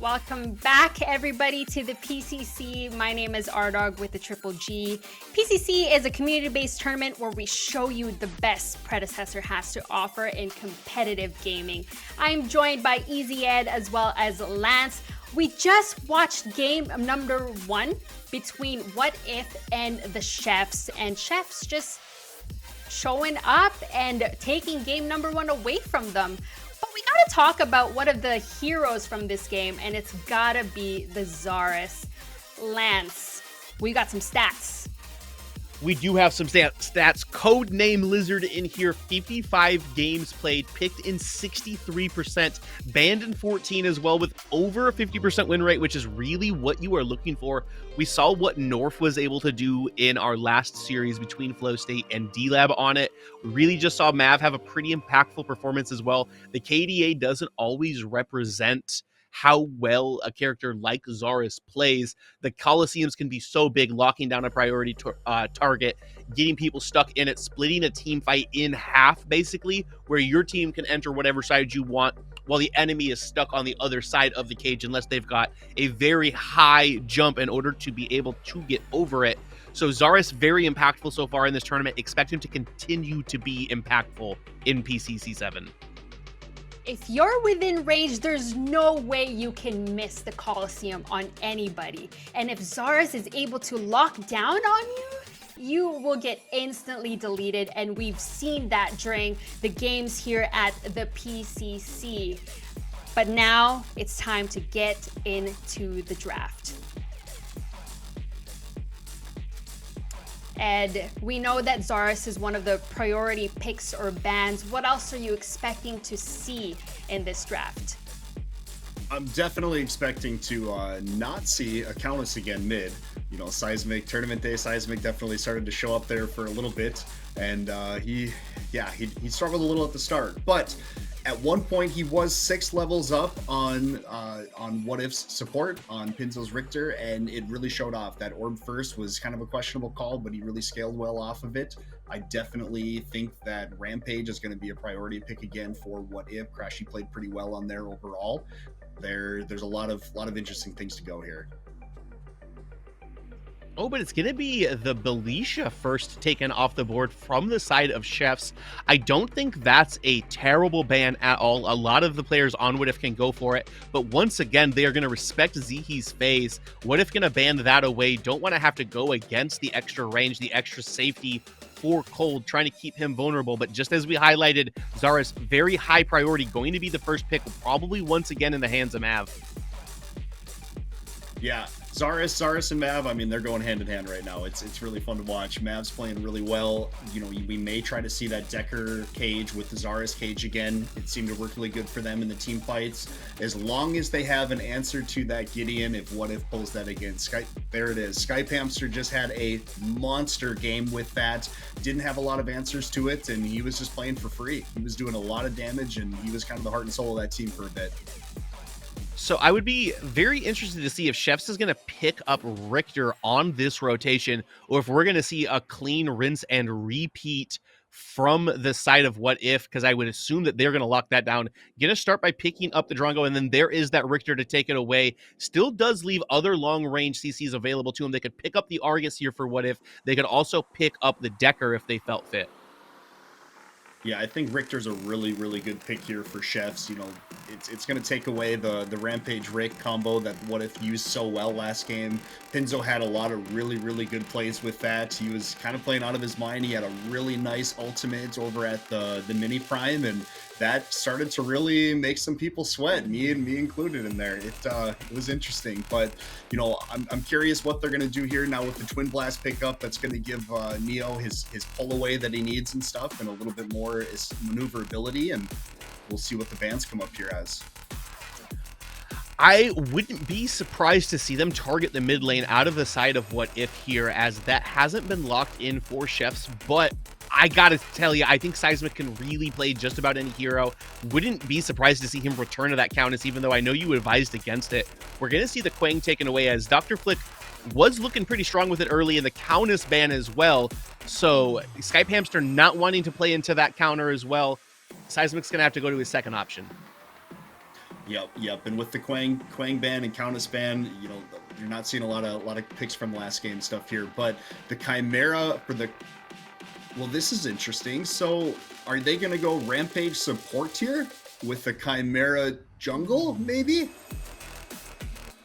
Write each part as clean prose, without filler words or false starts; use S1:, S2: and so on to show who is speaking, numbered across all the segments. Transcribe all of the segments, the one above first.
S1: Welcome back, everybody, to the PCC. My name is Ardog with the Triple G. PCC is a community-based tournament where we show you the best Predecessor has to offer in competitive gaming. I'm joined by Easy Ed as well as Lance. We just watched game number 1 between What If and the Chefs, and Chefs just showing up and taking game number 1 away from them. But we gotta talk about one of the heroes from this game, and it's gotta be the Zarus. Lance, we got some stats.
S2: We do have some stats. Codename Lizard in here. 55 games played, picked in 63%, banned in 14 as well, with over a 50% win rate, which is really what you are looking for. We saw what North was able to do in our last series between Flow State and D-Lab on it. We really just saw Mav have a pretty impactful performance as well. The KDA doesn't always represent how well a character like Zarus plays. The Colosseums can be so big, locking down a priority target, getting people stuck in it, splitting a team fight in half, basically, where your team can enter whatever side you want, while the enemy is stuck on the other side of the cage unless they've got a very high jump in order to be able to get over it. So Zarus, very impactful so far in this tournament. Expect him to continue to be impactful in PCC 7.
S1: If you're within range, there's no way you can miss the Colosseum on anybody. And if Zarus is able to lock down on you, you will get instantly deleted. And we've seen that during the games here at the PCC. But now it's time to get into the draft. And we know that Zarus is one of the priority picks or bans. What else are you expecting to see in this draft?
S3: I'm definitely expecting to not see a Countess again mid. You know, Seismic, Tournament Day Seismic definitely started to show up there for a little bit. And he struggled a little at the start. But at one point, he was 6 levels up on What If's support on Pinzo's Richter, and it really showed off. That Orb first was kind of a questionable call, but he really scaled well off of it. I definitely think that Rampage is going to be a priority pick again for What If. Crashy played pretty well on there overall. There's a lot of interesting things to go here.
S2: Oh, but it's going to be the Belisha first taken off the board from the side of Chefs. I don't think that's a terrible ban at all. A lot of the players on What If can go for it. But once again, they are going to respect Zihi's phase. What If going to ban that away? Don't want to have to go against the extra range, the extra safety for Cold, trying to keep him vulnerable. But just as we highlighted, Zarus, very high priority, going to be the first pick, probably once again in the hands of Mav.
S3: Yeah, Zarus and Mav, I mean, they're going hand in hand right now. It's really fun to watch. Mav's playing really well. You know, we may try to see that Decker cage with the Zarus cage again. It seemed to work really good for them in the team fights. As long as they have an answer to that Gideon, if What If pulls that again. There it is. Skype Hamster just had a monster game with that. Didn't have a lot of answers to it, and he was just playing for free. He was doing a lot of damage, and he was kind of the heart and soul of that team for a bit.
S2: So I would be very interested to see if Chefs is going to pick up Richter on this rotation, or if we're going to see a clean rinse and repeat from the side of What If, because I would assume that they're going to lock that down. Going to start by picking up the Drongo, and then there is that Richter to take it away. Still does leave other long-range CCs available to him. They could pick up the Argus here for What If. They could also pick up the Decker if they felt fit.
S3: Yeah, I think Richter's a really, really good pick here for Chefs. You know, it's going to take away the Rampage Rick combo that What If used so well last game. Pinzo had a lot of really, really good plays with that. He was kind of playing out of his mind. He had a really nice ultimate over at the mini prime, and that started to really make some people sweat, me included in there. It was interesting, but you know, I'm curious what they're going to do here now with the Twin Blast pickup. That's going to give Neo his pull away that he needs and stuff, and a little bit more is maneuverability, and we'll see what the bans come up here as.
S2: I wouldn't be surprised to see them target the mid lane out of the side of What If here, as that hasn't been locked in for Chefs, but I gotta tell you, I think Seismic can really play just about any hero. Wouldn't be surprised to see him return to that Countess, even though I know you advised against it. We're gonna see the Quang taken away, as Dr. Flick was looking pretty strong with it early in the Countess ban as well. So Skype Hamster not wanting to play into that counter as well. Seismic's gonna have to go to his second option.
S3: Yep. And with the Quang ban and Countess ban, you know, you're not seeing a lot of picks from last game stuff here. But the Chimera for the this is interesting. So are they gonna go Rampage support here with the Chimera jungle, maybe?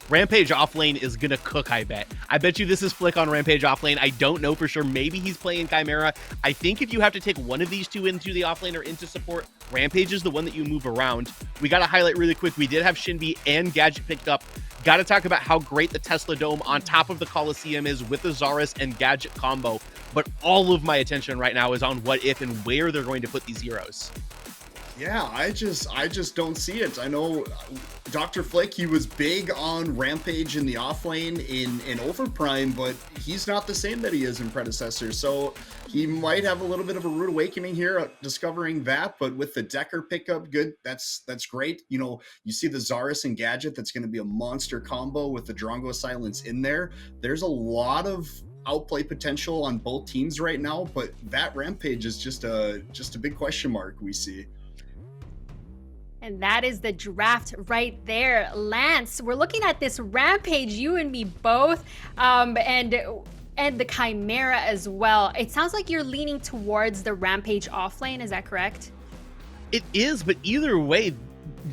S2: Rampage offlane is gonna cook, I bet. I bet you this is Flick on Rampage offlane. I don't know for sure. Maybe he's playing Chimera. I think if you have to take one of these two into the offlane or into support, Rampage is the one that you move around. We gotta highlight really quick, we did have Shinbi and Gadget picked up. Gotta talk about how great the Tesla Dome on top of the Coliseum is with the Zarus and Gadget combo. But all of my attention right now is on what if and where they're going to put these heroes.
S3: Yeah, I just don't see it. I know Dr. Flick, he was big on Rampage in the offlane in Overprime, but he's not the same that he is in Predecessor. So he might have a little bit of a rude awakening here, discovering that. But with the Decker pickup, good. That's great. You know, you see the Zarus and Gadget. That's going to be a monster combo with the Drongo Silence in there. There's a lot of outplay potential on both teams right now, but that Rampage is just a big question mark we see.
S1: And that is the draft right there. Lance, we're looking at this Rampage, you and me both, and the Chimera as well. It sounds like you're leaning towards the Rampage offlane, is that correct?
S2: It is, but either way,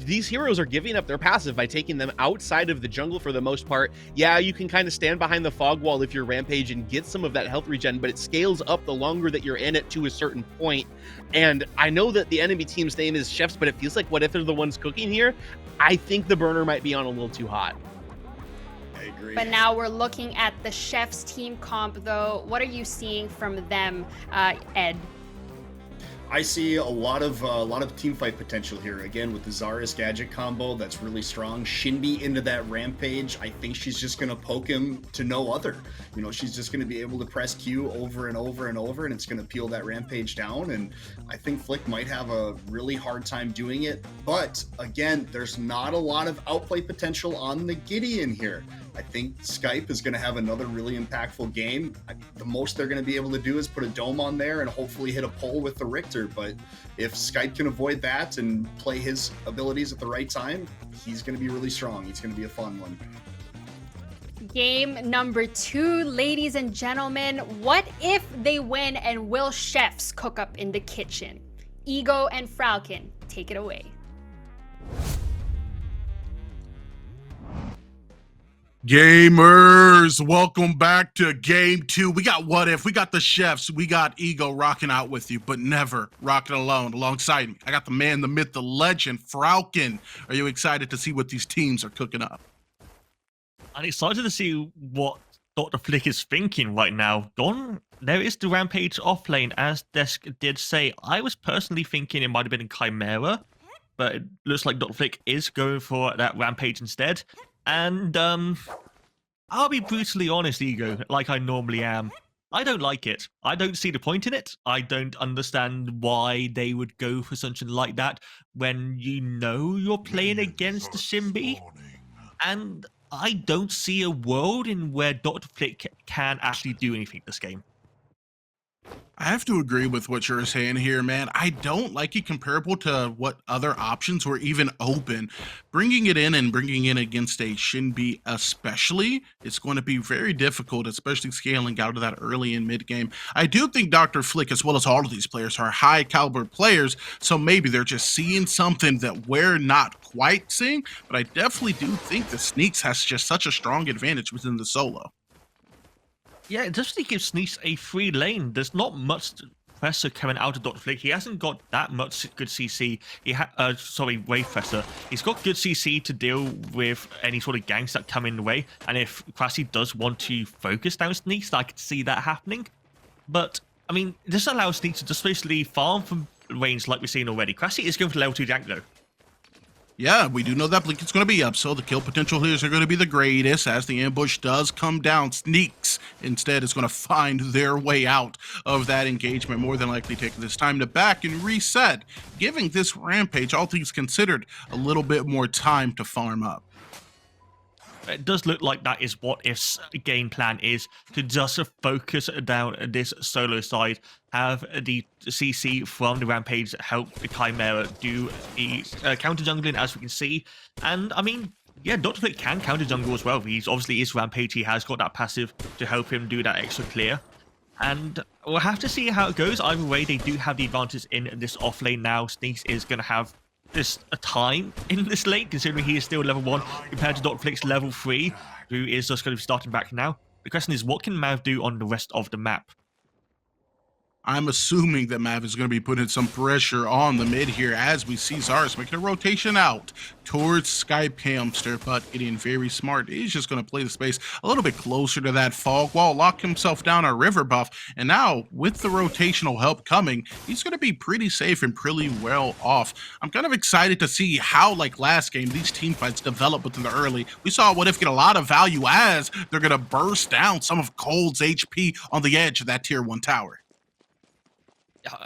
S2: these heroes are giving up their passive by taking them outside of the jungle for the most part. Yeah, you can kind of stand behind the fog wall if you're Rampage and get some of that health regen, but it scales up the longer that you're in it to a certain point. And I know that the enemy team's name is Chefs, but it feels like what if they're the ones cooking here? I think the burner might be on a little too hot.
S3: I agree.
S1: But now we're looking at the Chefs team comp, though. What are you seeing from them, Ed?
S3: I see a lot of team fight potential here. Again, with the Zarus Gadget combo, that's really strong. Shinbi into that Rampage. I think she's just going to poke him to no other. You know, she's just going to be able to press Q over and over and over, and it's going to peel that Rampage down. And I think Flick might have a really hard time doing it. But again, there's not a lot of outplay potential on the Gideon here. I think Skype is going to have another really impactful game. The most they're going to be able to do is put a dome on there and hopefully hit a pole with the Richter. But if Skype can avoid that and play his abilities at the right time, he's going to be really strong. He's going to be a fun one.
S1: Game number 2, ladies and gentlemen. What if they win and will Chefs cook up in the kitchen? Ego and Falcon, take it away.
S4: Gamers, welcome back to game 2. We got What If, we got the Chefs, we got Ego rocking out with you, but never rocking alone alongside me. I got the man, the myth, the legend, Falcon. Are you excited to see what these teams are cooking up?
S5: I'm excited to see what Dr. Flick is thinking right now. There is the Rampage offlane, as Desk did say. I was personally thinking it might have been a Chimera, but it looks like Dr. Flick is going for that Rampage instead. And I'll be brutally honest, Ego, like I normally am. I don't like it. I don't see the point in it. I don't understand why they would go for something like that when you know you're playing against the Shinbi. And I don't see a world in where Dr. Flick can actually do anything this game.
S4: I have to agree with what you're saying here, man. I don't like it comparable to what other options were even open. Bringing it in and bringing it against a Shinbi especially, it's going to be very difficult, especially scaling out of that early and mid game. I do think Dr. Flick, as well as all of these players, are high caliber players, so maybe they're just seeing something that we're not quite seeing, but I definitely do think the Sneaks has just such a strong advantage within the solo.
S5: Yeah, it definitely gives Sneaks a free lane. There's not much pressure coming out of Dr. Flick. He hasn't got that much good CC. Wave pressure. He's got good CC to deal with any sort of ganks that come in the way. And if Crassi does want to focus down Sneaks, I could see that happening. But, I mean, this allows Sneaks to just basically farm from range like we've seen already. Crassi is going for level 2 gank though.
S4: Yeah, we do know that Blink is going to be up, so the kill potential here is going to be the greatest as the ambush does come down. Sneaks instead is going to find their way out of that engagement, more than likely taking this time to back and reset, giving this Rampage, all things considered, a little bit more time to farm up.
S5: it does look like that is what If's game plan is, to just focus down this solo side, have the CC from the Rampage help the Chimera do the counter jungling, as we can see. And I mean, yeah, Dr. Flick can counter jungle as well. He's obviously is Rampage, he has got that passive to help him do that extra clear. And we'll have to see how it goes. Either way, they do have the advantage in this off lane now. Sneaks is going to have this a time in this lane, considering he is still level 1 compared to Dr. Flick's level 3, who is just going to be starting back now. The question is, what can Mav do on the rest of the map?
S4: I'm assuming that Mav is going to be putting some pressure on the mid here as we see Zars making a rotation out towards Skype Hamster, but getting very smart. He's just going to play the space a little bit closer to that fog wall, lock himself down a river buff, and now with the rotational help coming, he's going to be pretty safe and pretty well off. I'm kind of excited to see how, like last game, these team fights develop within the early. We saw What If get a lot of value as they're going to burst down some of Cold's HP on the edge of that tier 1 tower.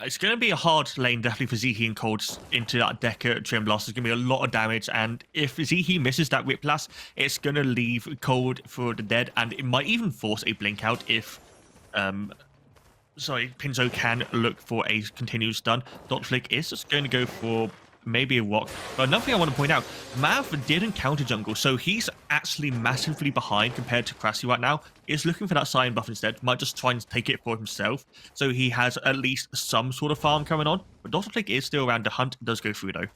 S5: It's going to be a hard lane, definitely, for Zihi and Cold into that Decker Trim Blast. There's going to be a lot of damage, and if Zihi misses that Whip Blast, it's going to leave Cold for the dead, and it might even force a blink out if Pinzo can look for a continuous stun. Dr. Flick is just going to go for maybe a walk. But another thing I want to point out, Mav didn't counter jungle, so he's actually massively behind compared to Crassi right now. He's looking for that Cyan buff instead, might just try and take it for himself, so he has at least some sort of farm coming on. But Dr. Flick is still around. The hunt does go through though.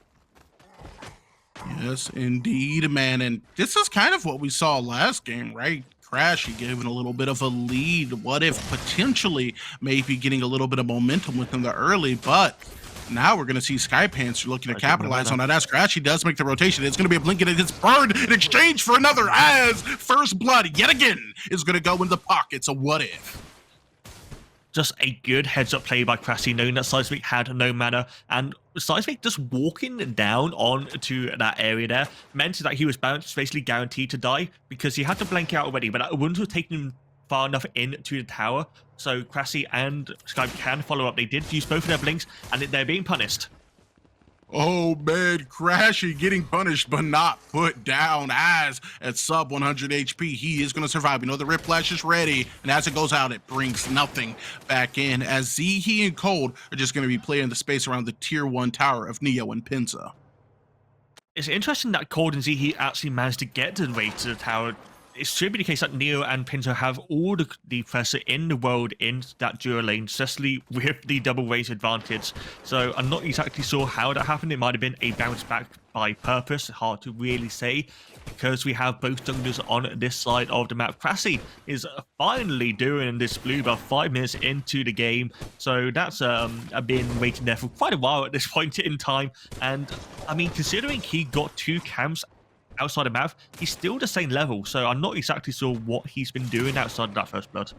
S4: Yes, indeed, man. And this is kind of what we saw last game, right? Crashy giving a little bit of a lead. What If potentially maybe getting a little bit of momentum within the early, but now we're going to see Skypants looking to capitalize on that as Crashy does make the rotation. It's going to be a blink and it gets burned in exchange for another as First Blood yet again is going to go in the pockets of What If.
S5: Just a good heads-up play by Crassi, knowing that Seismic had no mana, and Seismic just walking down onto that area there meant that he was basically guaranteed to die, because he had to blank out already, but that wouldn't have taken him far enough into the tower, so Crassi and Skype can follow up. They did use both of their blinks, and they're being punished.
S4: Oh man, Crashy getting punished but not put down as at sub 100 HP. He is going to survive. You know, the Rip Flash is ready, and as it goes out, it brings nothing back in as Zihi and Cold are just going to be playing the space around the tier 1 tower of Neo and Pinza.
S5: It's interesting that Cold and Zihi actually managed to get to the way to the tower. It should be the case that Neo and Pinto have all the pressure in the world in that dual lane, especially with the double raise advantage. So I'm not exactly sure how that happened. It might have been a bounce back by purpose. Hard to really say, because we have both junglers on this side of the map. Crassi is finally doing this blue buff 5 minutes into the game. So that's I've been waiting there for quite a while at this point in time. And I mean, considering he got 2 camps outside of Mav, he's still the same level, so I'm not exactly sure what he's been doing outside of that First Blood.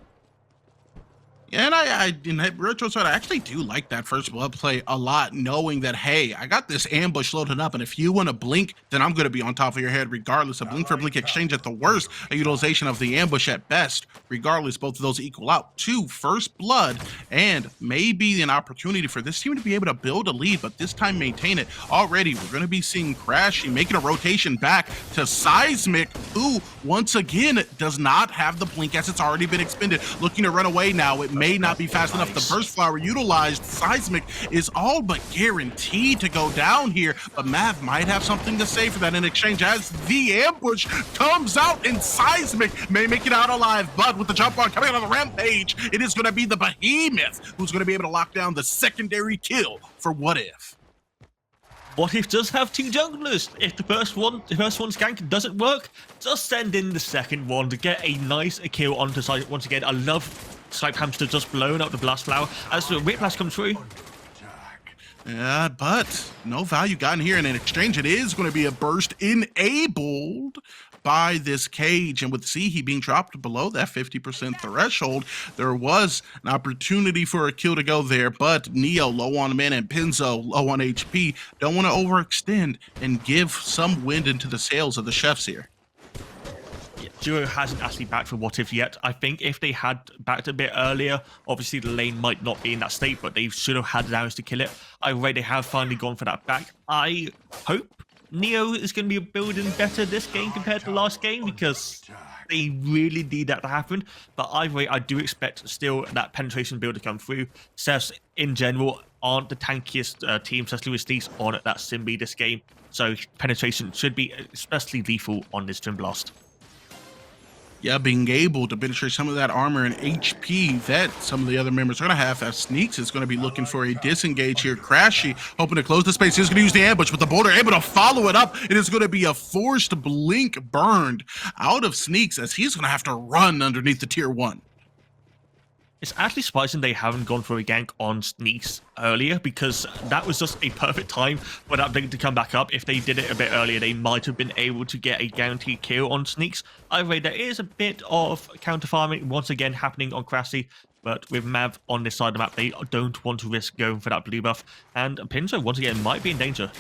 S4: Yeah, and in retrospect, I actually do like that First Blood play a lot, knowing that, hey, I got this ambush loaded up, and if you want to blink, then I'm going to be on top of your head regardless. A blink for blink exchange at the worst, a utilization of the ambush at best. Regardless, both of those equal out to First Blood, and maybe an opportunity for this team to be able to build a lead, but this time maintain it. Already, we're going to be seeing Crashy making a rotation back to Seismic, who, once again, does not have the blink as it's already been expended. Looking to run away now. It may not be fast enough. The burst flower utilized. Seismic is all but guaranteed to go down here, but Mav might have something to say for that in exchange as the ambush comes out and Seismic may make it out alive, but with the jump on coming out of the rampage, it is going to be the Behemoth who's going to be able to lock down the secondary kill for What If.
S5: What If does have 2 junglers? If the first one's gank doesn't work, just send in the second one to get a nice kill onto side. Once again, I love Snipe Hamster just blowing up the blast flower as the Whip Blast comes through.
S4: Yeah, but no value gotten here, and in exchange it is going to be a burst enabled by this cage, and with Zihi being dropped below that 50% threshold, there was an opportunity for a kill to go there, but Neo low on mana and Pinzo low on HP don't want to overextend and give some wind into the sails of the chefs here.
S5: Duo hasn't actually backed for What If yet. I think if they had backed a bit earlier, obviously the lane might not be in that state, but they should have had the damage to kill it. Either way, they have finally gone for that back. I hope Neo is going to be building better this game compared to last game because they really need that to happen. But either way, I do expect still that penetration build to come through. Cevs in general aren't the tankiest team, especially with Sneaks on that Simbi this game. So penetration should be especially lethal on this Twin Blast.
S4: Yeah, being able to penetrate some of that armor and HP that some of the other members are going to have, as Sneaks is going to be looking for a disengage here. Crashy hoping to close the space. He's going to use the ambush, but the Boulder able to follow it up. It is going to be a forced blink burned out of Sneaks as he's going to have to run underneath the tier 1.
S5: It's actually surprising they haven't gone for a gank on Sneaks earlier, because that was just a perfect time for that blink to come back up. If they did it a bit earlier, they might have been able to get a guaranteed kill on Sneaks. Either way, there is a bit of counter farming once again happening on Crashy, but with Mav on this side of the map, they don't want to risk going for that blue buff. And Pinzo, once again, might be in danger.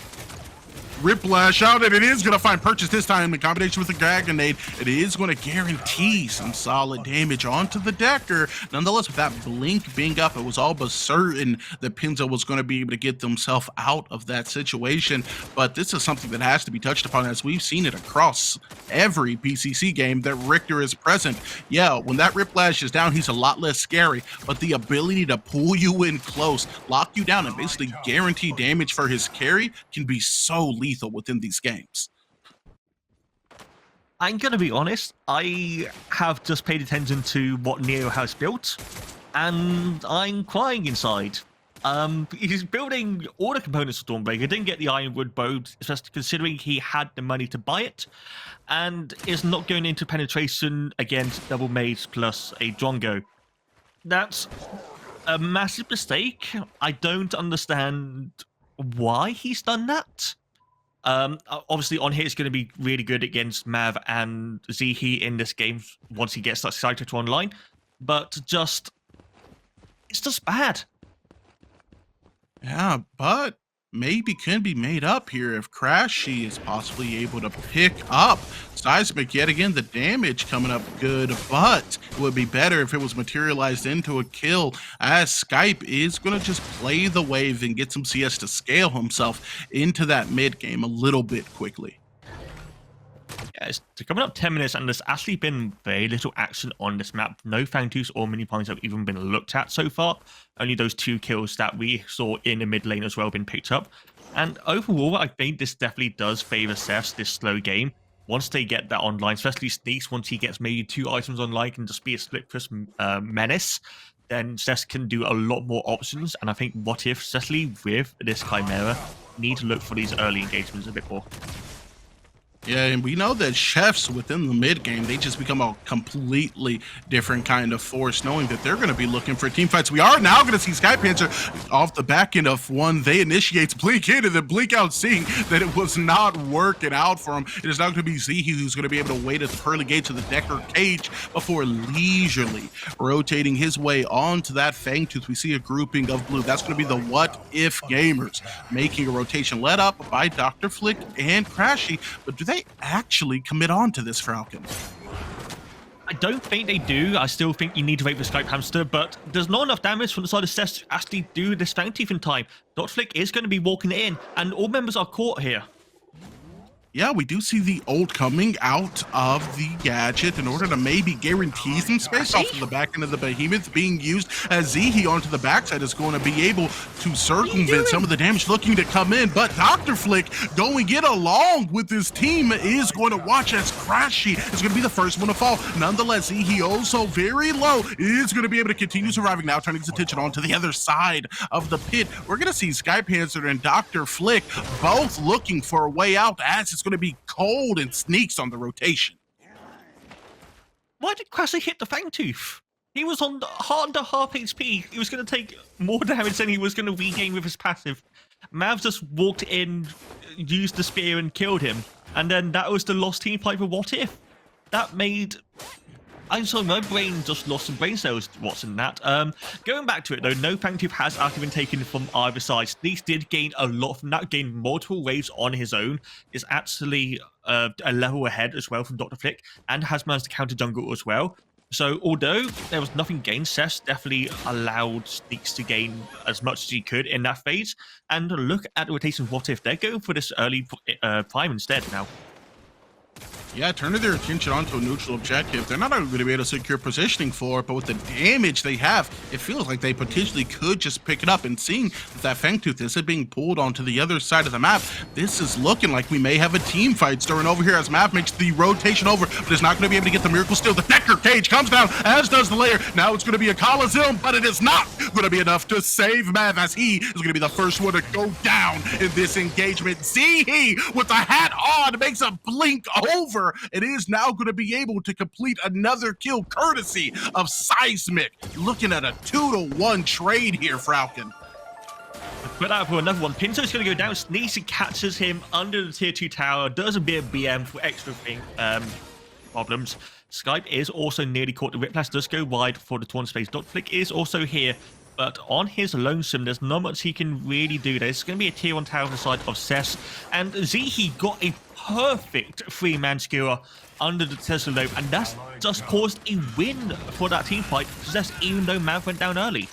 S4: Whiplash out, and it is going to find purchase this time in combination with the Drag Grenade. It is going to guarantee some solid damage onto the Decker. Nonetheless, with that blink being up, it was all but certain that Pinzo was going to be able to get themselves out of that situation. But this is something that has to be touched upon, as we've seen it across every PCC game that Richter is present. Yeah, when that Whiplash is down, he's a lot less scary, but the ability to pull you in close, lock you down, and basically guarantee damage for his carry can be so lethal within these games.
S5: I'm going to be honest, I have just paid attention to what Neo has built, and I'm crying inside. He's building all the components of Stormbreaker, didn't get the Ironwood bow, especially considering he had the money to buy it, and is not going into penetration against double mage plus a Drongo. That's a massive mistake. I don't understand why he's done that. Obviously on hit is going to be really good against Mav and Zihi in this game once he gets that Psycho to online, but it's just bad.
S4: Yeah, but maybe can be made up here if Crashy is possibly able to pick up Seismic. Yet again, the damage coming up good, but it would be better if it was materialized into a kill, as Skype is going to just play the wave and get some CS to scale himself into that mid game a little bit quickly.
S5: Yeah, it's coming up 10 minutes, and there's actually been very little action on this map. No Fangtooths or mini points have even been looked at so far. Only those 2 kills that we saw in the mid lane as well been picked up. And overall, I think this definitely does favor Cevs, this slow game. Once they get that online, especially Sneaks, once he gets maybe 2 items online, can just be a split push menace, then Cevs can do a lot more options. And I think What If, especially with this Chimera, need to look for these early engagements a bit more.
S4: Yeah, and we know that chefs within the mid game, they just become a completely different kind of force, knowing that they're going to be looking for team fights. We are now going to see Skypanzer off the back end of one. They initiate Blink in, and then Blink out, seeing that it was not working out for him. It is now going to be Zihi who's going to be able to wait at the pearly gates of the Decker cage before leisurely rotating his way onto that Fangtooth. We see a grouping of blue. That's going to be the What If gamers making a rotation led up by Dr. Flick and Crashy. But do they actually commit on to this Falcon?
S5: I don't think they do. I still think you need to wait for Skype Hamster, but there's not enough damage from the side of Cevs to actually do this Fangtooth in time. Dr. Flick is going to be walking it in, and all members are caught here.
S4: Yeah, we do see the ult coming out of the gadget in order to maybe guarantee some space off of the back end of the Behemoth being used, as Zihi onto the backside is going to be able to circumvent some of the damage looking to come in. But Dr. Flick going it along with his team is going to watch as Crashy is going to be the first one to fall. Nonetheless, Zihi also very low is going to be able to continue surviving. Now turning his attention onto the other side of the pit. We're going to see Skypanzer and Dr. Flick both looking for a way out, as it's going to be Cold and Sneaks on the rotation.
S5: Why did Crashy hit the Fangtooth? He was on under half HP. He was going to take more damage than he was going to regain with his passive. Mav just walked in, used the spear and killed him. And then that was the lost team fight for What If. That made... I'm sorry, my brain just lost some brain cells watching that. Going back to it though, no Fangtooth has actually been taken from either side. Sneaks did gain a lot from that, gained multiple waves on his own. Is actually a level ahead as well from Dr. Flick, and has managed to counter jungle as well. So although there was nothing gained, Seth definitely allowed Sneaks to gain as much as he could in that phase. And look at the rotation. What if they're going for this early prime instead now?
S4: Yeah, turning their attention onto a neutral objective. They're not going to be able to secure positioning for it, but with the damage they have, it feels like they potentially could just pick it up. And seeing that Fangtooth is being pulled onto the other side of the map, this is looking like we may have a team fight starting over here as Mav makes the rotation over, but is not going to be able to get the Miracle Steal. The Decker Cage comes down, as does the Lair. Now it's going to be a Coliseum, but it is not going to be enough to save Mav, as he is going to be the first one to go down in this engagement. Zihi with the hat on makes a blink over. It is now going to be able to complete another kill courtesy of Seismic. Looking at a 2-to-1 trade here, Falcon.
S5: Put out for another one. Pinto's going to go down. Sneasy catches him under the tier 2 tower. Does a bit of BM for extra problems. Skype is also nearly caught. The Whiplash does go wide for the Torn Space. Dot Flick is also here. But on his lonesome, there's not much he can really do. There's going to be a tier 1 tower on the side of Cess. And Zihi got a perfect 3-man skewer under the Tesla Lobe. And that's just caused a win for that team fight. Cess, even though Mav went down early.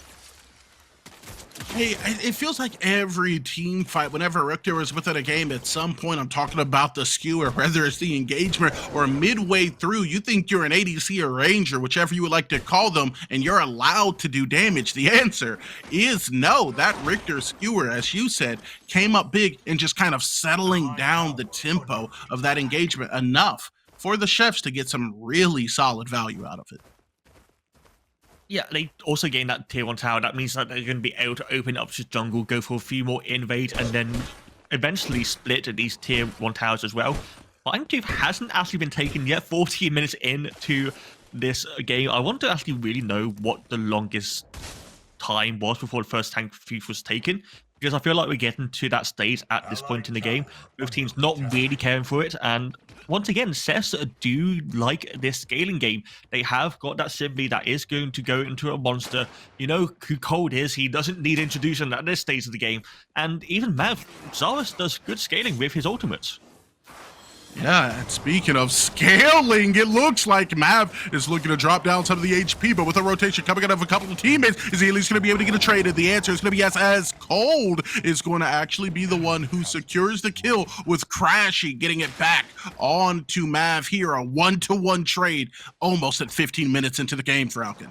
S4: Hey, it feels like every team fight, whenever Richter is within a game, at some point I'm talking about the skewer, whether it's the engagement or midway through, you think you're an ADC or Ranger, whichever you would like to call them, and you're allowed to do damage. The answer is no. That Richter skewer, as you said, came up big and just kind of settling down the tempo of that engagement enough for the chefs to get some really solid value out of it.
S5: Yeah, they also gain that tier 1 tower. That means that they're going to be able to open up to jungle, go for a few more invade, and then eventually split these tier 1 towers as well. Fangtooth hasn't actually been taken yet, 14 minutes into this game. I want to actually really know what the longest time was before the first Fangtooth was taken, because I feel like we're getting to that stage at this point in the game, with teams not really caring for it. And once again, Cess do like this scaling game. They have got that Simbi that is going to go into a monster. You know who Cold is. He doesn't need introduction at this stage of the game. And even Mav, Zarus does good scaling with his ultimates.
S4: Yeah, and speaking of scaling, it looks like Mav is looking to drop down some of the HP, but with a rotation coming out of a couple of teammates, is he at least going to be able to get a trade? And the answer is going to be yes, as Cold is going to actually be the one who secures the kill, with Crashy getting it back on to Mav here. A 1-to-1 trade almost at 15 minutes into the game, Falcon.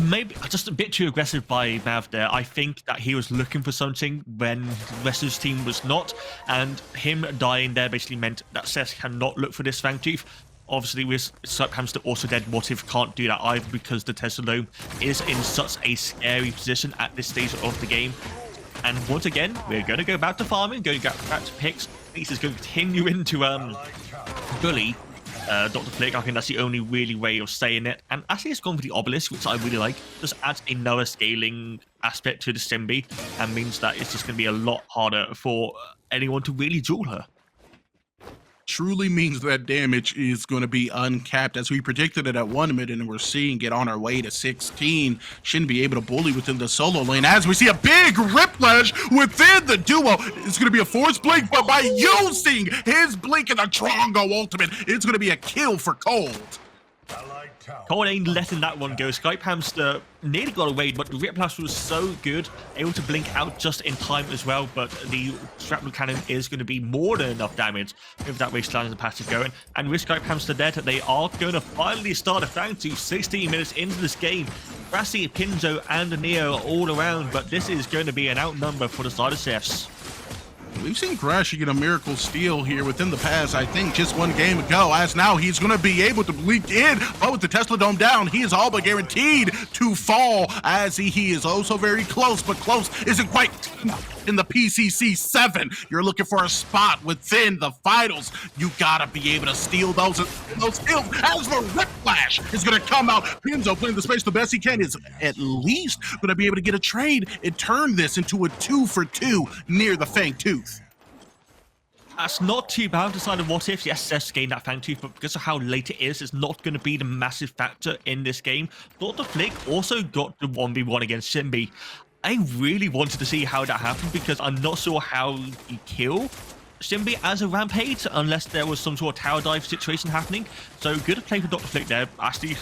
S5: Maybe just a bit too aggressive by Mav there. I think that he was looking for something when the rest of his team was not, and him dying there basically meant that Seth cannot look for this Fangtooth. Obviously, with Sup Hamster also dead, What If can't do that either, because the Tesla Dome is in such a scary position at this stage of the game. And once again, we're going to go back to farming, going back to picks. This is going to continue into bully Dr. Flick. I think that's the only really way of saying it. And actually, it's gone for the Obelisk, which I really like. Just adds another scaling aspect to the Simbi, and means that it's just going to be a lot harder for anyone to really duel her.
S4: Truly means that damage is going to be uncapped, as we predicted it at 1 minute, and we're seeing it on our way to 16. Shouldn't be able to bully within the solo lane, as we see a big Riplash within the duo. It's going to be a forced blink, but by using his blink and the Trongo ultimate, it's going to be a kill for Cold.
S5: Cold ain't letting that one go. Skype Hamster nearly got away, but the Riplash was so good, able to blink out just in time as well. But the Shrapnel Cannon is going to be more than enough damage with that wasteland and the passive going. And with Skype Hamster dead, they are going to finally start a Fangtooth 16 minutes into this game. Brassy, Pinzo, and Neo are all around, but this is going to be an outnumber for the side of Chefs.
S4: We've seen Crashy get a Miracle Steal here within the past, I think, just 1 game ago, as now he's going to be able to blink in, but with the Tesla Dome down, he is all but guaranteed to fall, as he is also very close, but close isn't quite in the PCC 7. You're looking for a spot within the finals. You gotta be able to steal those steals, as the Whiplash is going to come out. Pinzo playing the space the best he can, is at least going to be able to get a trade and turn this into a 2-for-2 near the Fangtooth.
S5: That's not too bad to side of What If. Yes, Seth's gained that Fangtooth, but because of how late it is, it's not going to be the massive factor in this game. Dr. Flick also got the 1v1 against Simbi. I really wanted to see how that happened, because I'm not sure how you kill Shinbi as a Rampage unless there was some sort of tower dive situation happening. So good play for Dr. Flick there. Actually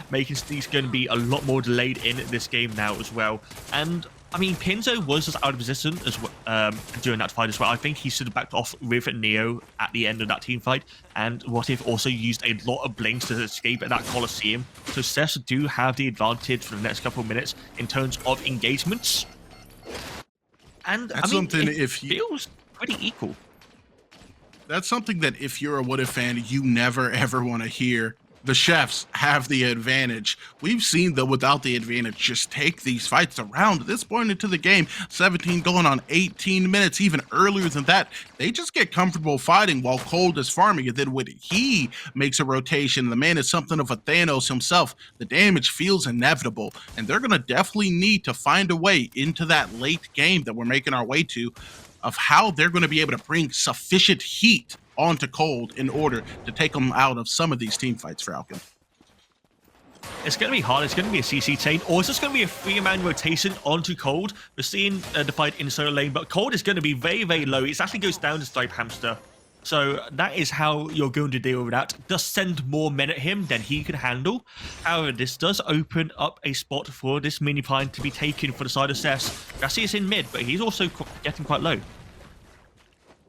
S5: making these going to be a lot more delayed in this game now as well. And I mean, Pinzo was just out of position as well, during that fight as well. I think he should have backed off with Neo at the end of that team fight. And What If also used a lot of blinks to escape at that Colosseum. So Cess do have the advantage for the next couple of minutes in terms of engagements. And
S4: That's
S5: I mean,
S4: something
S5: it
S4: if you
S5: feels pretty equal.
S4: That's something that if you're a What If fan, you never ever want to hear. The chefs have the advantage. We've seen them without the advantage just take these fights around. At this point into the game, 17 going on 18 minutes, even earlier than that. They just get comfortable fighting while Cold is farming. And then when he makes a rotation, the man is something of a Thanos himself. The damage feels inevitable. And they're going to definitely need to find a way into that late game that we're making our way to of how they're going to be able to bring sufficient heat onto Cold in order to take them out of some of these team fights, Falcon.
S5: It's going to be hard. It's going to be a CC chain, or it's just going to be a 3-man rotation onto Cold. We're seeing the fight in solo lane, but Cold is going to be very, very low. It actually goes down to Stripe Hamster. So that is how you're going to deal with that. Just send more men at him than he can handle. However, this does open up a spot for this mini prime to be taken for the side of Cess. Gassi is in mid, but he's also getting quite low.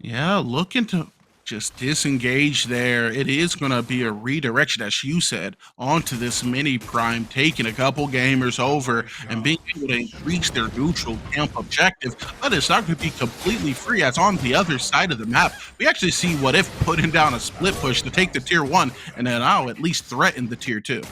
S4: Yeah, looking to just disengage there. It is going to be a redirection, as you said, onto this mini prime, taking a couple gamers over and being able to increase their neutral camp objective. But it's not going to be completely free, as on the other side of the map, we actually see What If putting down a split push to take the tier 1 and then now at least threaten the tier 2.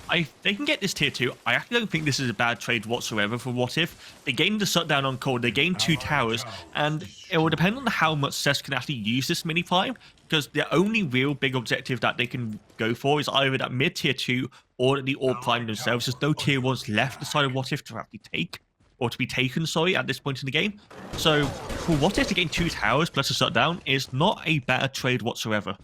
S5: If they can get this tier 2, I actually don't think this is a bad trade whatsoever for What If. They gain the shutdown on Cold, they gain 2 towers, and it will depend on how much Cess can actually use this mini prime, because the only real big objective that they can go for is either that mid tier 2 or the all prime themselves. There's no tier 1s left inside of What If to actually take, or to be taken, sorry, at this point in the game. So for What If to gain 2 towers plus a shutdown is not a bad trade whatsoever.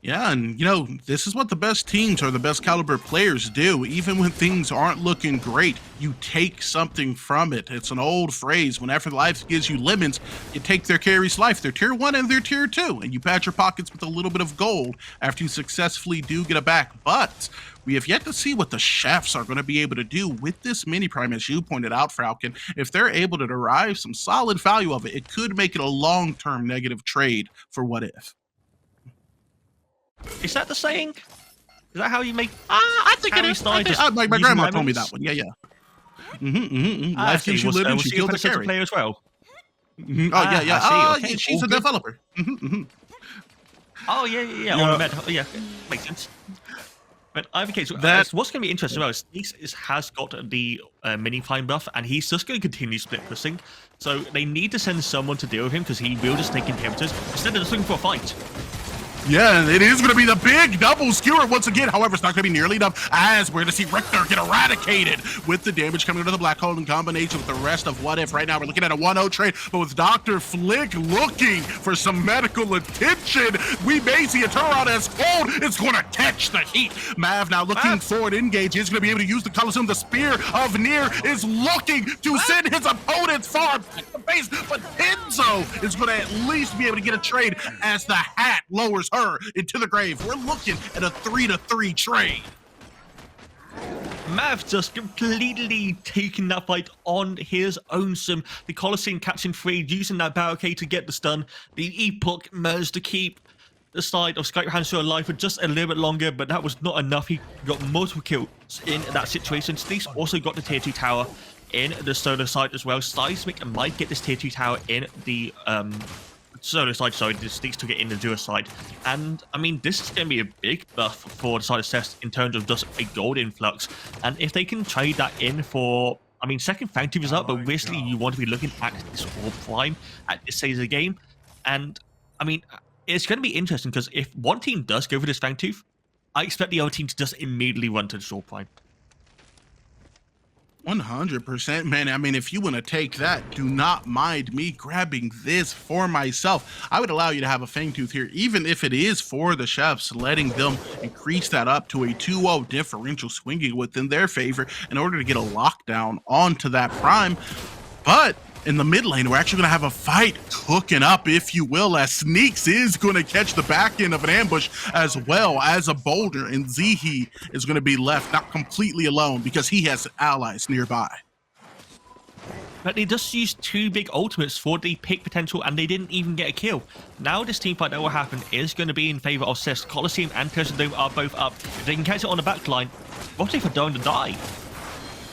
S4: Yeah, and you know, this is what the best teams or the best caliber players do. Even when things aren't looking great, you take something from it. It's an old phrase. Whenever life gives you lemons, you take their carry's life, their tier 1 and their tier 2, and you pat your pockets with a little bit of gold after you successfully do get it back. But we have yet to see what the chefs are going to be able to do with this mini prime, as you pointed out, Falcon. If they're able to derive some solid value of it, it could make it a long-term negative trade for What If.
S5: Is that the saying? Is that how you make?
S4: I think it is. My grandma told me that one. Yeah. Life gives you lemons,
S5: was
S4: you
S5: she a
S4: kill the
S5: Predecessor
S4: carry.
S5: player as well?
S4: Oh, yeah.
S5: I see. Okay,
S4: She's
S5: all
S4: a
S5: good.
S4: developer.
S5: Oh, yeah. On the med. Yeah, makes sense. But either case, what's going to be interesting about Sneaks has got the mini prime buff, and he's just going to continue split pushing. So they need to send someone to deal with him, because he will just take inhibitors instead of just looking for a fight.
S4: Yeah, it is going to be the big double skewer once again. However, it's not going to be nearly enough, as we're going to see Richter get eradicated with the damage coming into the black hole in combination with the rest of What If. Right now, we're looking at a 1-0 trade, but with Dr. Flick looking for some medical attention, we may see a turnaround as Cold is going to catch the heat. Mav now looking forward, engage. He's going to be able to use the Colosseum. The Spear of Nier is looking to send his opponents far back to base, but Pinzo is going to at least be able to get a trade as the hat lowers her into the grave. We're looking at a 3-3 trade.
S5: Mav just completely taking that fight on his own. The Colosseum catching free, using that barricade to get the stun. The Epoch managed to keep the side of Skype Hamster alive for just a little bit longer, but that was not enough. He got multiple kills in that situation. Sneaks also got the tier 2 tower in the solo side as well. Seismic might get this tier 2 tower in the solo side, sorry, the Sneaks took it in the duo side. And I mean, this is going to be a big buff for the side of Cess in terms of just a gold influx. And if they can trade that in for, I mean, second Fang Tooth is up, but basically you want to be looking at this Orb Prime at this stage of the game. And I mean, it's going to be interesting, because if one team does go for this Fang Tooth, I expect the other team to just immediately run to the Orb Prime.
S4: 100%, man. I mean, if you want to take that, do not mind me grabbing this for myself. I would allow you to have a Fang Tooth here, even if it is for the chefs, letting them increase that up to a 2-0 differential, swinging within their favor in order to get a lockdown onto that prime. But in the mid lane, we're actually going to have a fight cooking up, if you will, as Sneaks is going to catch the back end of an ambush as well as a boulder, and Zihi is going to be left not completely alone because he has allies nearby.
S5: But they just used 2 big ultimates for the pick potential, and they didn't even get a kill. Now this team fight that will happen is going to be in favor of Seth's. Colosseum and Curse Dome are both up. If they can catch it on the back line, what if they're going to die?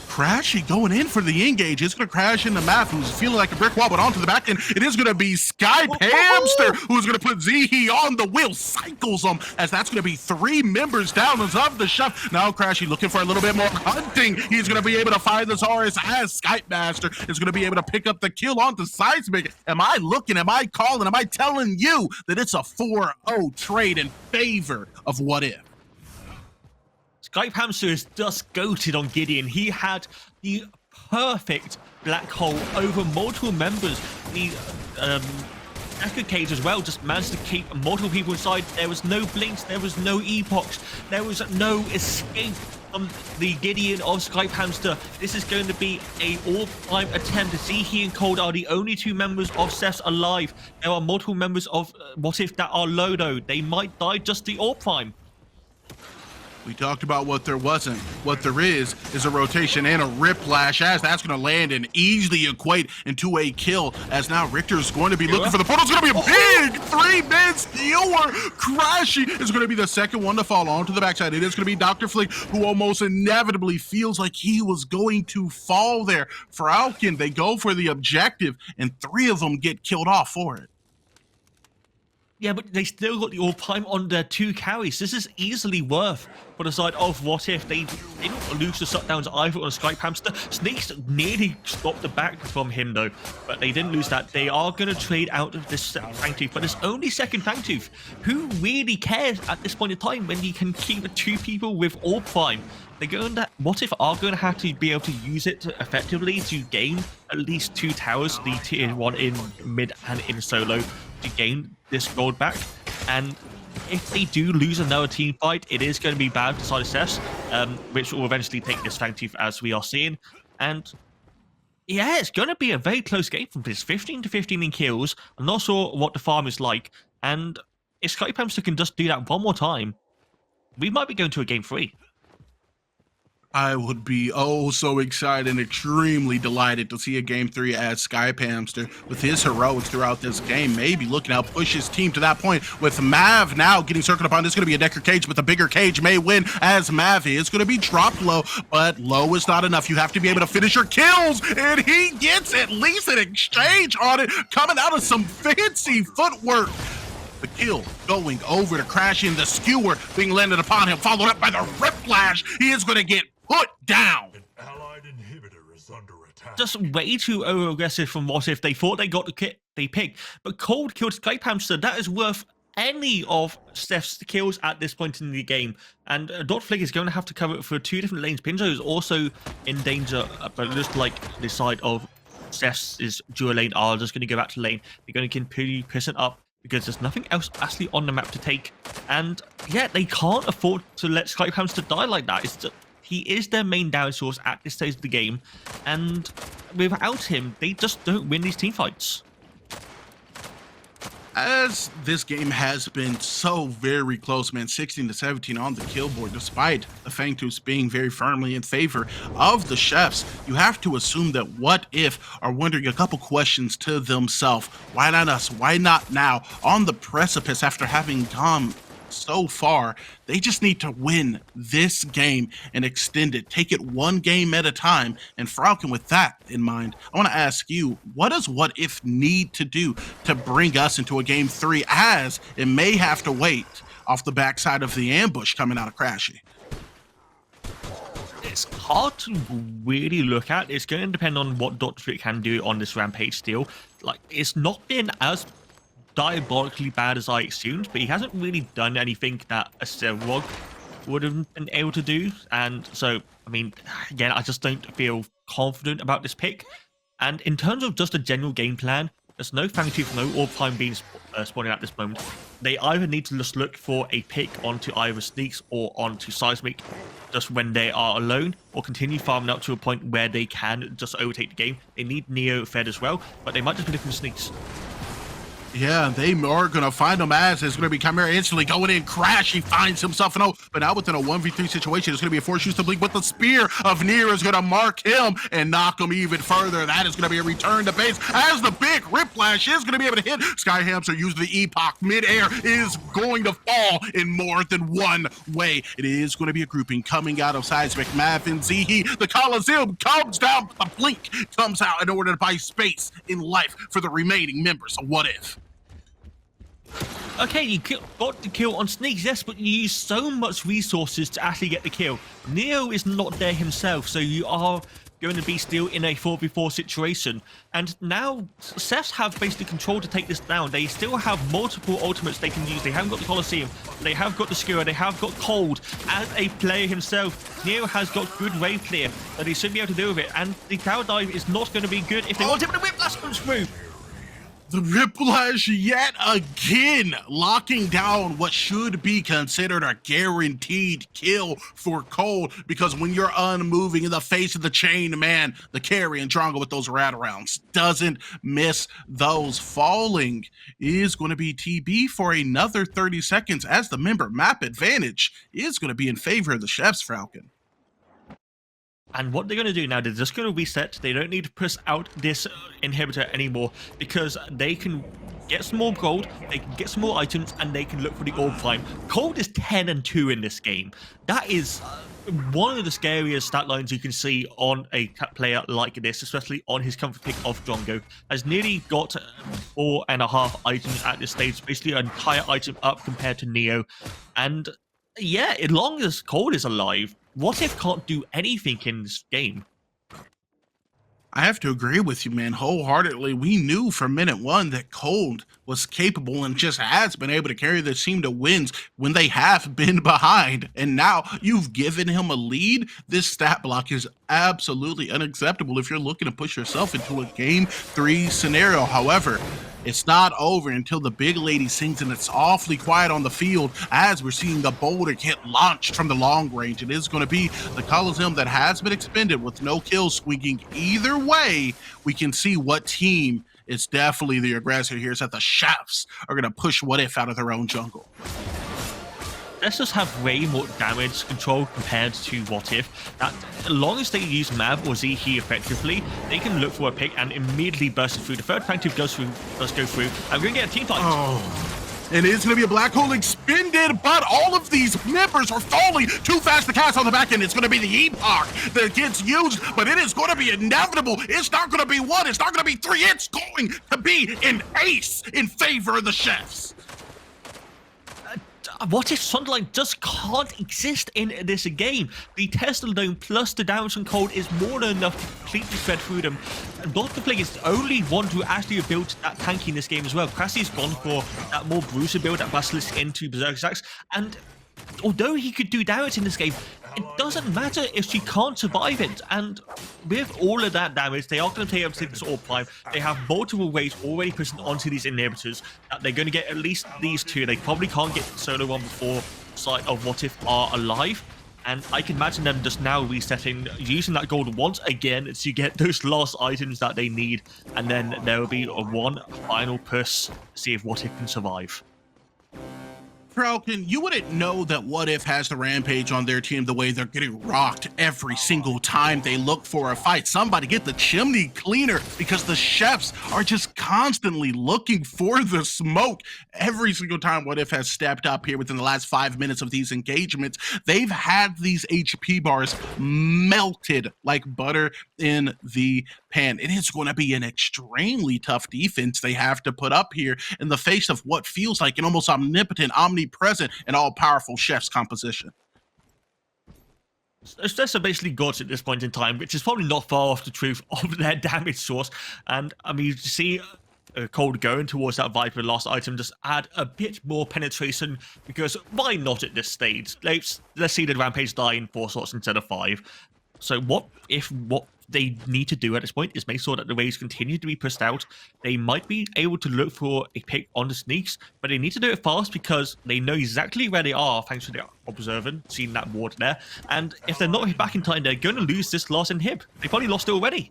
S4: Crashy going in for the engage. It's going to crash into Math, who's feeling like a brick wall, but onto the back end, it is going to be Sky Hamster, who's going to put Zihi on the wheel, cycles him, as that's going to be 3 members down of the chef. Now Crashy looking for a little bit more hunting. He's going to be able to find the Taurus as Skype Master is going to be able to pick up the kill onto Seismic. Am I looking? Am I calling? Am I telling you that it's a 4-0 trade in favor of What If?
S5: Skype Hamster is just goated on Gideon. He had the perfect black hole over multiple members. The Echo Cage as well just managed to keep multiple people inside. There was no blinks, there was no epochs, there was no escape from the Gideon of Skype Hamster. This is going to be a all-time attempt. Zihi and Cold are the only 2 members of Seth's alive. There are multiple members of What If that are low though. They might die just the Orb Prime.
S4: We talked about what there wasn't. What there is a rotation and a Riplash, as that's going to land and easily equate into a kill, as now Richter's going to be looking for the portal. It's going to be a big 3-man stealer. Crashy is going to be the second one to fall onto the backside. It is going to be Dr. Flick, who almost inevitably feels like he was going to fall there. Falcon, they go for the objective, and 3 of them get killed off for it.
S5: Yeah, but they still got the Orb Prime on their 2 carries. This is easily worth for the side of What If. They didn't lose the shutdowns either on Skype Hamster. Snakes nearly stopped the back from him though, but they didn't lose that. They are going to trade out of this Fangtooth, but it's only second Fangtooth. Who really cares at this point in time when you can keep 2 people with Orb Prime? They're going to, What If are going to have to be able to use it effectively to gain at least 2 towers, the tier 1 in mid and in solo, to gain this gold back. And if they do lose another team fight, it is going to be bad for side of Seth's, which will eventually take this Fangtooth, as we are seeing. And yeah, it's going to be a very close game from this. 15 to 15 in kills. I'm not sure what the farm is like, and if Skype Hamster can just do that one more time, we might be going to a game 3.
S4: I would be oh so excited and extremely delighted to see a game 3 as Skype Hamster with his heroics throughout this game, maybe looking to push his team to that point, with Mav now getting circled upon. This is going to be a Decker Cage, but the bigger Cage may win, as Mav is going to be dropped low, but low is not enough. You have to be able to finish your kills, and he gets at least an exchange on it, coming out of some fancy footwork. The kill going over to Crash in, the skewer being landed upon him, followed up by the Riplash. He is going to get put down.
S6: An allied inhibitor is under attack.
S5: Just way too over-aggressive from What If. They thought they got the kit they picked, but Cold killed Skype Hamster. That is worth any of Steph's kills at this point in the game. And Dot Flick is going to have to cover it for 2 different lanes. Pinzo is also in danger, but just like the side of Steph's is dual lane are just going to go back to lane. They're going to continue pissing up because there's nothing else actually on the map to take. And yeah, they can't afford to let Skype Hamster die like that. It's just, he is their main down source at this stage of the game, and without him, they just don't win these team fights.
S4: As this game has been so very close, man, 16 to 17 on the kill board, despite the Fangtooths being very firmly in favor of the chefs, you have to assume that What If are wondering a couple questions to themselves. Why not us? Why not now? On the precipice after having come so far, they just need to win this game and extend it. Take it one game at a time. And Falcon, with that in mind, I want to ask you, what does What If need to do to bring us into a game 3, as it may have to wait off the backside of the ambush coming out of Crashy?
S5: It's hard to really look at. It's going to depend on what Dr. Flick can do on this Rampage steal. Like, it's not been as diabolically bad as I assumed, but he hasn't really done anything that a Serog would have been able to do. And so, I mean, again, I just don't feel confident about this pick. And in terms of just a general game plan, There's no Fang Tooth, no Orb Time being spawning at this moment. They either need to just look for a pick onto either Sneaks or onto Seismic just when they are alone, or continue farming up to a point where they can just overtake the game. They need Neo fed as well, but they might just be looking for Sneaks.
S4: Yeah, they are going to find him as it's going to be Chimera instantly going in, crash. He finds himself an O, but now within a 1v3 situation, it's going to be a force use to blink, but the spear of Nier is going to mark him and knock him even further. That is going to be a return to base as the big Whiplash is going to be able to hit. Skyhamster using the Epoch midair is going to fall in more than one way. It is going to be a grouping coming out of Seismic, Mav, and Zihi. The Coliseum comes down, but the blink comes out in order to buy space in life for the remaining members. So what if?
S5: Okay, you got the kill on Sneaks, yes, but you use so much resources to actually get the kill. Neo is not there himself, so you are going to be still in a 4v4 situation. And now, Cephs have basically control to take this down. They still have multiple ultimates they can use. They haven't got the Colosseum, they have got the Skewer, they have got Cold. As a player himself, Neo has got good wave clear that he should be able to deal with it. And the Tower Dive is not going to be good if they want him to Whiplash comes through.
S4: The Whiplash yet again locking down what should be considered a guaranteed kill for Cold, because when you're unmoving in the face of the chain, man, the carry and Drongo with those rat rounds doesn't miss those. Falling is going to be TB for another 30 seconds as the member map advantage is going to be in favor of the Chef's Falcon.
S5: And what they're going to do now, they're just going to reset. They don't need to push out this inhibitor anymore, because they can get some more gold, they can get some more items, and they can look for the Orb Prime. Cold is 10-2 in this game. That is one of the scariest stat lines you can see on a player like this, especially on his comfort pick of Drongo. Has nearly got 4.5 items at this stage, basically an entire item up compared to Neo. And yeah, as long as Cold is alive, What If can't do anything in this game.
S4: I have to agree with you, man, wholeheartedly. We knew from minute one that Cold was capable and just has been able to carry this team to wins when they have been behind. And now you've given him a lead. This stat block is absolutely unacceptable if you're looking to push yourself into a game 3 scenario. However, it's not over until the big lady sings, and it's awfully quiet on the field as we're seeing the boulder get launched from the long range. It is going to be the Coliseum that has been expended with no kills swinging. Either way, we can see what team is definitely the aggressor here, is that the Chefs are going to push What If out of their own jungle.
S5: Let's just have way more damage control compared to What If. That, as long as they use Mav or Zihi effectively, they can look for a pick and immediately burst it through. The third Fang Tooth does go through, and we're going to get a team fight.
S4: Oh, and it's going to be a black hole expended, but all of these members are falling too fast to cast on the back end. It's going to be the Epoch that gets used, but it is going to be inevitable. It's not going to be 1, it's not going to be 3, it's going to be an ace in favor of the Chefs.
S5: What If Sunderland just can't exist in this game? The Tesla Dome plus the damage from Cold is more than enough to completely spread through them. And Dr. Plague is the only one who actually built that tanky in this game as well. Crassie's gone for that more Bruiser build, that Basilisk into Berserk Stacks. And although he could do damage in this game, it doesn't matter if she can't survive it. And with all of that damage, they are going to take this Orb Prime. They have multiple waves already pushing onto these inhibitors. They're going to get at least these 2. They probably can't get solo one before sight of What If are alive. And I can imagine them just now resetting, using that gold once again to get those last items that they need. And then there will be one final push to see if What If can survive.
S4: Falcon, you wouldn't know that What If has the Rampage on their team the way they're getting rocked every single time they look for a fight. Somebody get the chimney cleaner, because the Chefs are just constantly looking for the smoke. Every single time What If has stepped up here within the last 5 minutes of these engagements, they've had these HP bars melted like butter in the pan. It is going to be an extremely tough defense they have to put up here in the face of what feels like an almost omnipotent, omnipresent, and all-powerful Chef's composition.
S5: They're basically gods at this point in time, which is probably not far off the truth of their damage source. And I mean, you see Cold going towards that Viper last item, just add a bit more penetration, because why not at this stage? Let's see the Rampage die in 4 slots instead of 5. So what they need to do at this point is make sure that the waves continue to be pushed out. They might be able to look for a pick on the sneaks, but they need to do it fast because they know exactly where they are thanks to the observant, seeing that ward there. And if they're not back in time, they're going to lose this last inhib. They probably lost it already.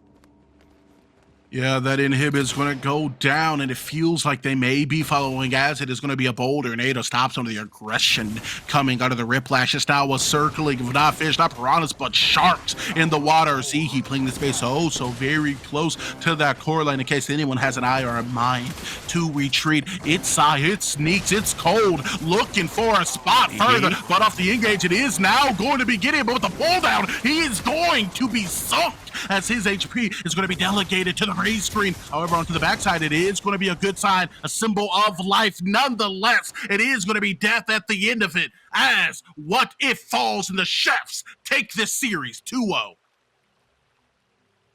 S4: Yeah, that inhib is going to go down, and it feels like they may be following as it is going to be a boulder, and Ada stops some of the aggression coming out of the Riplashes. Now was circling, not fish, not piranhas, but sharks in the water. Zihi playing the space so very close to that core line in case anyone has an eye or a mind to retreat. It's it sneaks, it's cold, looking for a spot further, but off the engage, it is now going to be getting, but with the pull down, he is going to be sunk as his HP is going to be delegated to the raise screen. However, onto the backside, it is going to be a good sign, a symbol of life. Nonetheless, it is going to be death at the end of it, as What If falls and the Chefs take this series 2-0.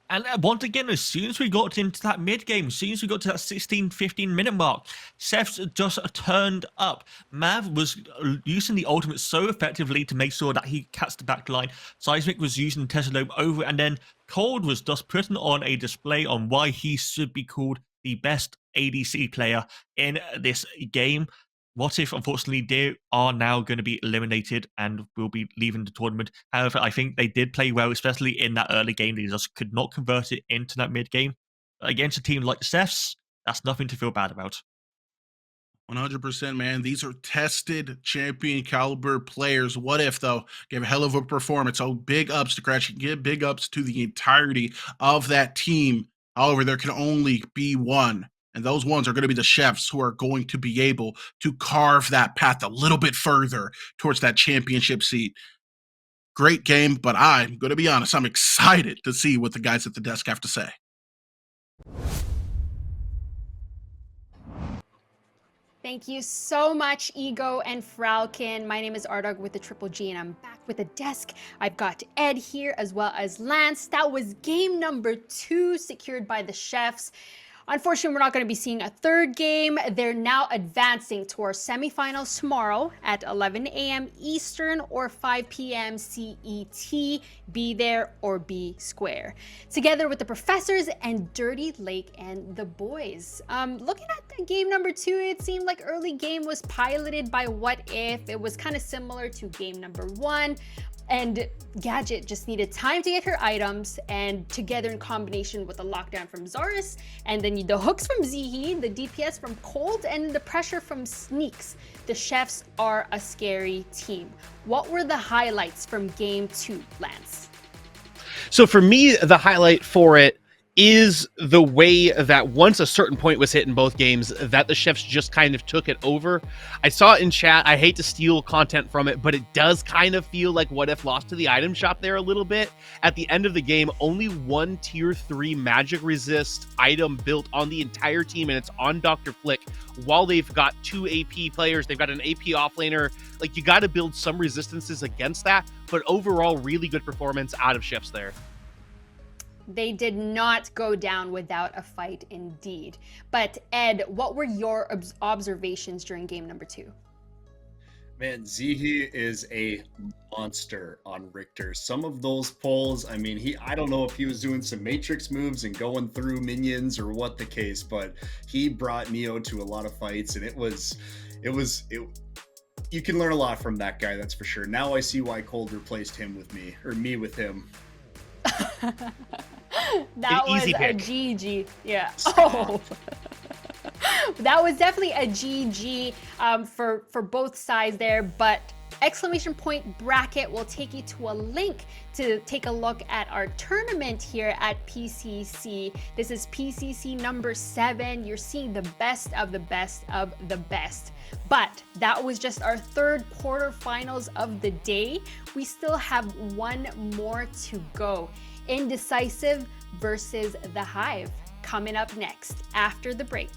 S5: And once again, as soon as we got into that mid-game, as soon as we got to that 16-15 minute mark, Seth's just turned up. Mav was using the ultimate so effectively to make sure that he cuts the back line. Seismic was using Tessalome over, and then Cold was just putting on a display on why he should be called the best ADC player in this game. What If, unfortunately, they are now going to be eliminated and will be leaving the tournament. However, I think they did play well, especially in that early game. They just could not convert it into that mid game. Against a team like the Cephs, that's nothing to feel bad about.
S4: 100%, man. These are tested champion caliber players. What If, though, gave a hell of a performance. So big ups to Crash. Give big ups to the entirety of that team. However, there can only be one. And those ones are going to be the Chefs, who are going to be able to carve that path a little bit further towards that championship seat. Great game, but I'm going to be honest, I'm excited to see what the guys at the desk have to say.
S1: Thank you so much, Ego and Fralkin. My name is Ardog with the Triple G, and I'm back with the desk. I've got Ed here as well as Lance. That was game number 2 secured by the Chefs. Unfortunately, we're not going to be seeing a third game. They're now advancing to our semifinals tomorrow at 11 a.m. Eastern or 5 p.m. CET. Be there or be square. Together with the Professors and Dirty Lake and the boys. Looking at the game number 2, it seemed like early game was piloted by What If. It was kind of similar to game number 1. And Gadget just needed time to get her items, and together in combination with the lockdown from Zarus, and then the hooks from Zihi, the DPS from Cold, and the pressure from Sneaks, the Chefs are a scary team. What were the highlights from game 2, Lance?
S2: So for me, the highlight for it is the way that once a certain point was hit in both games, that the Chefs just kind of took it over. I saw it in chat. I hate to steal content from it, but it does kind of feel like What If lost to the item shop there a little bit. At the end of the game, only one tier 3 magic resist item built on the entire team, and it's on Dr. Flick. While they've got 2 AP players, they've got an AP offlaner. Like, you got to build some resistances against that, but overall, really good performance out of Chefs there.
S1: They did not go down without a fight indeed. But Ed, what were your observations during game number 2?
S3: Man, Zihi is a monster on Richter. Some of those pulls, I mean, I don't know if he was doing some Matrix moves and going through minions or what the case, but he brought Neo to a lot of fights, and you can learn a lot from that guy, that's for sure. Now I see why Cold replaced him with me, or me with him.
S1: That was a GG. Yeah. Oh. That was definitely a GG for both sides there, but exclamation point bracket will take you to a link to take a look at our tournament here at PCC. This is PCC number 7. You're seeing the best of the best of the best. But that was just our 3rd quarterfinals of the day. We still have one more to go. Indecisive versus the Hive coming up next after the break.